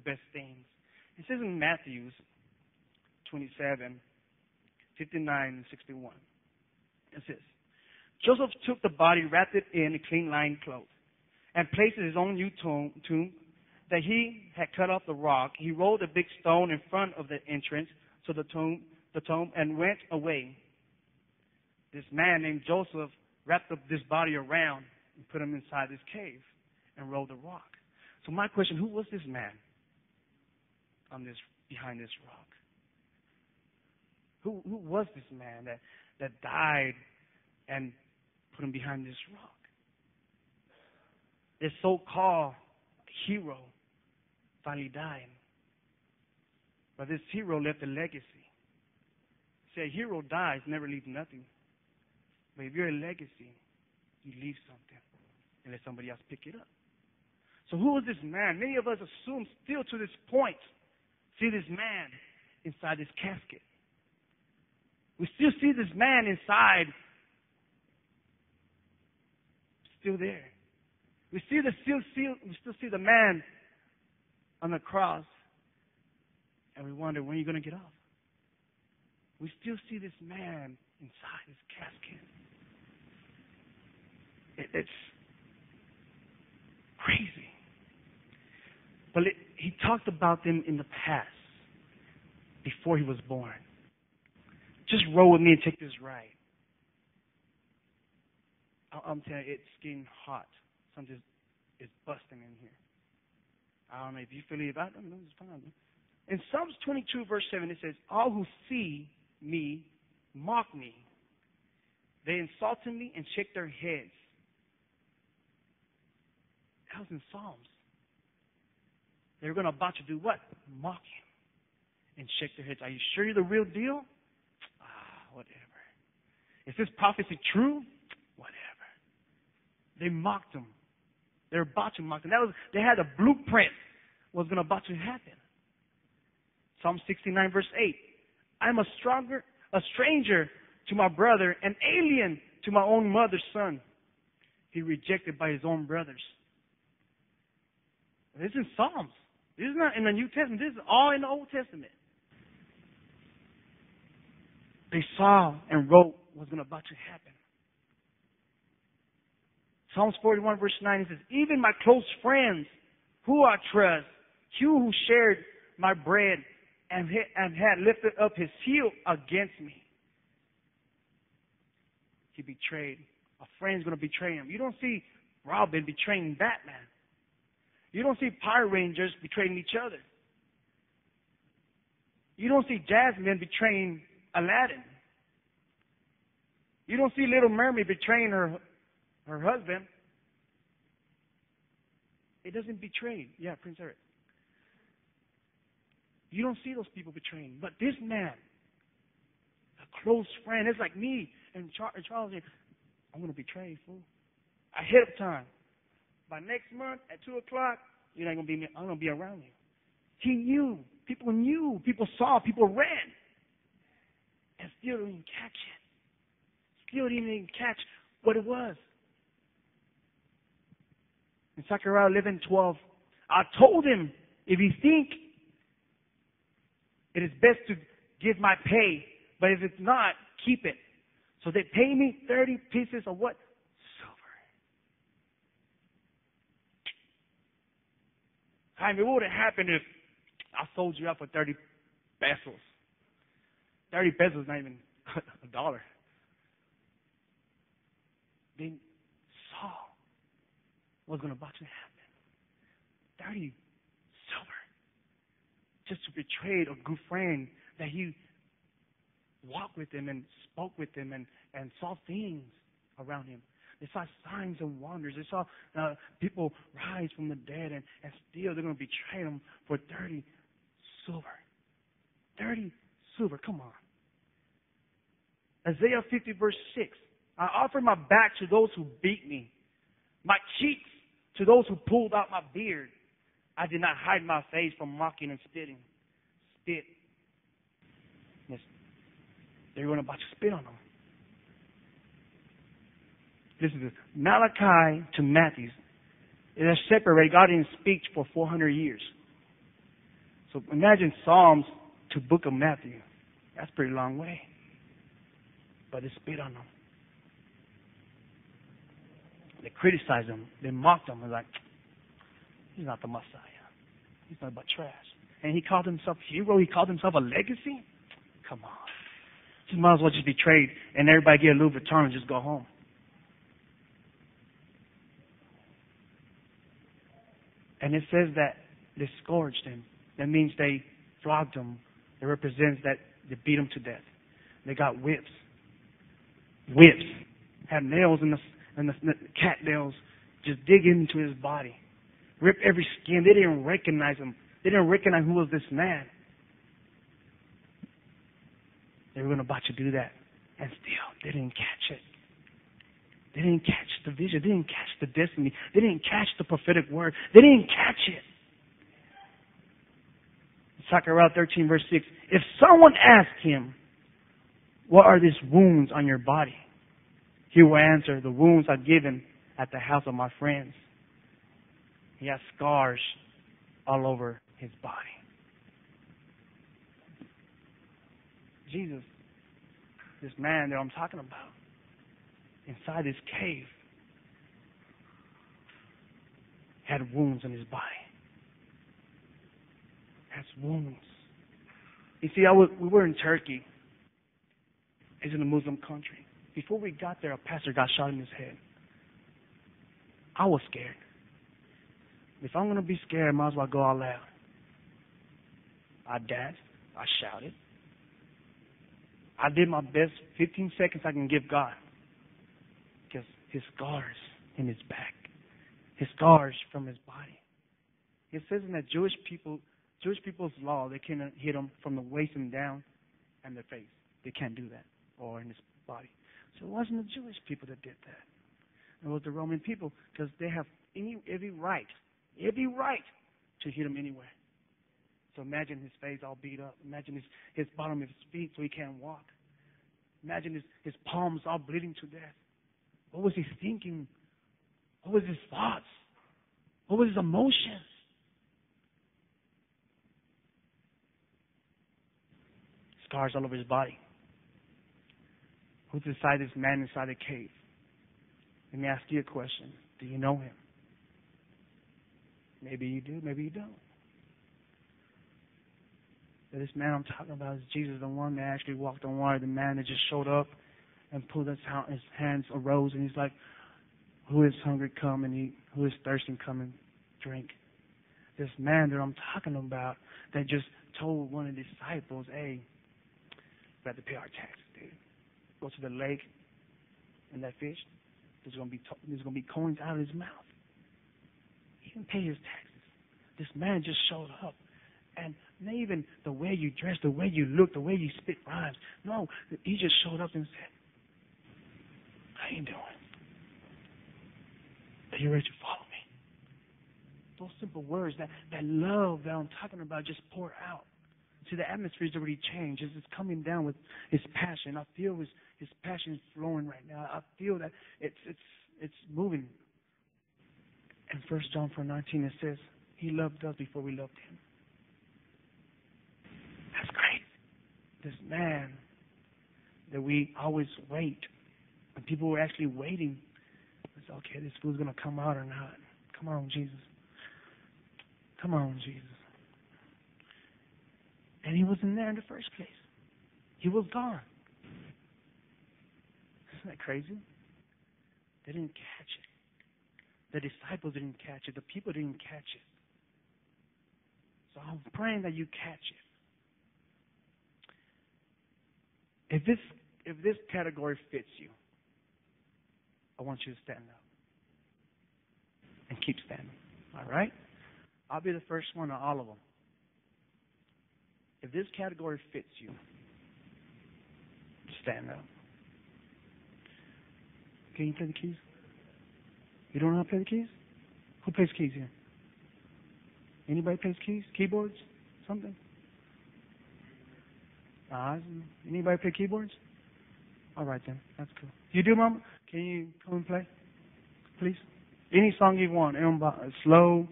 best things. It says in Matthew 27, 59 and 61. It says, Joseph took the body, wrapped it in a clean linen cloth, and placed it in his own new tomb that he had cut off the rock. He rolled a big stone in front of the entrance to the tomb, and went away. This man named Joseph wrapped up this body around and put him inside this cave and rolled the rock. So my question, who was this man behind this rock? Who was this man that died and put him behind this rock? This so-called hero finally died. But this hero left a legacy. See, a hero dies, never leaves nothing. But if you're a legacy, you leave something and let somebody else pick it up. So who is this man? Many of us assume still to this point, see this man inside this casket. We still see this man inside, still there. We still see the man on the cross, and we wonder, when are you going to get off? We still see this man inside his casket. It's crazy. But he talked about them in the past, before he was born. Just roll with me and take this ride. I'm telling you, it's getting hot. Something is busting in here. I don't know if you feel it. I don't know. It's fine. In Psalms 22, verse 7, it says, all who see me mock me. They insulted me and shake their heads. That was in Psalms. They were going to about to do what? Mock him and shake their heads. Are you sure you're the real deal? Whatever. Is this prophecy true? Whatever. They mocked him. They were about to mock him. They had a blueprint what was about to happen. Psalm 69, verse 8. I'm a stranger to my brother, an alien to my own mother's son. He rejected by his own brothers. This is in Psalms. This is not in the New Testament. This is all in the Old Testament. They saw and wrote what was about to happen. Psalms 41, verse 9, it says, even my close friends who I trust, you who shared my bread and had lifted up his heel against me. He betrayed. A friend's going to betray him. You don't see Robin betraying Batman. You don't see Power Rangers betraying each other. You don't see Jasmine betraying Aladdin. You don't see Little Mermaid betraying her husband. It doesn't betray. Yeah, Prince Eric. You don't see those people betraying. But this man, a close friend, it's like me and Charles. I'm going to betray you, fool. Ahead of time. By next month at 2 o'clock, you're not going to be. I'm going to be around you. He knew. People knew. People saw. People ran. And still didn't even catch it. Still didn't even catch what it was. In Zechariah 11:12, I told him, if you think it is best to give my pay, but if it's not, keep it. So they pay me 30 pieces of what? Silver. I mean, what would have happened if I sold you out for 30 pesos? 30 pesos, not even a dollar. They saw what was about to happen. 30 silver. Just to betray a good friend that he walked with him and spoke with him and saw things around him. They saw signs and wonders. They saw people rise from the dead, and still they're going to betray him for 30 silver. 30 silver, come on. Isaiah 50, verse 6. I offered my back to those who beat me, my cheeks to those who pulled out my beard. I did not hide my face from mocking and spitting. Spit. Yes. They were about to spit on them. This is Malachi to Matthew. It is separated. God didn't speak for 400 years. So imagine Psalms to book of Matthew. That's a pretty long way. But they spit on him. They criticized him. They mocked him. They're like, he's not the Messiah. He's not but trash. And he called himself hero. He called himself a legacy. Come on. Just might as well just be betrayed and everybody get a Louis Vuitton and just go home. And it says that they scourged him. That means they flogged him. It represents that they beat him to death. They got whips. Whips. Had nails in the cat nails just dig into his body. Rip every skin. They didn't recognize him. They didn't recognize who was this man. They were about to do that. And still, they didn't catch it. They didn't catch the vision. They didn't catch the destiny. They didn't catch the prophetic word. They didn't catch it. Zechariah 13, verse 6. If someone asks him, what are these wounds on your body? He will answer, the wounds I've given at the house of my friends. He has scars all over his body. Jesus, this man that I'm talking about, inside this cave, had wounds in his body. Has wounds. You see, we were in Turkey. It's in a Muslim country. Before we got there, a pastor got shot in his head. I was scared. If I'm going to be scared, I might as well go all out. I danced. I shouted. I did my best 15 seconds I can give God. Because his scars in his back. His scars from his body. It says in that Jewish people's law, they can hit him from the waist and down and their face. They can't do that. Or in his body. So it wasn't the Jewish people that did that. It was the Roman people, because they have every right to hit him anywhere. So imagine his face all beat up. Imagine his bottom of his feet so he can't walk. Imagine his palms all bleeding to death. What was he thinking? What was his thoughts? What was his emotions? Scars all over his body. Who's inside this man inside the cave? Let me ask you a question. Do you know him? Maybe you do, maybe you don't. But this man I'm talking about is Jesus, the one that actually walked on water, the man that just showed up and pulled his hands arose, and he's like, who is hungry, come and eat. Who is thirsty, come and drink. This man that I'm talking about that just told one of the disciples, hey, we have to pay our taxes, dude. Go to the lake and that fish, there's going to be coins out of his mouth. He didn't pay his taxes. This man just showed up. And not even the way you dress, the way you look, the way you spit rhymes. No, he just showed up and said, how you doing? Are you ready to follow me? Those simple words, that love that I'm talking about just poured out. See, the atmosphere's already changed. It's coming down with his passion. I feel his passion is flowing right now. I feel that it's moving. In 1 John 4:19 it says, he loved us before we loved him. That's great. This man that we always wait. When people were actually waiting, it's okay, this food's going to come out or not. Come on, Jesus. Come on, Jesus. And he wasn't there in the first place. He was gone. Isn't that crazy? They didn't catch it. The disciples didn't catch it. The people didn't catch it. So I'm praying that you catch it. If this category fits you, I want you to stand up. And keep standing. All right? I'll be the first one on all of them. If this category fits you, stand up. Can you play the keys? You don't know how to play the keys? Who plays keys here? Anybody plays keys? Keyboards? Something? Anybody play keyboards? All right then, that's cool. You do, Mama? Can you come and play, please? Any song you want. Slow,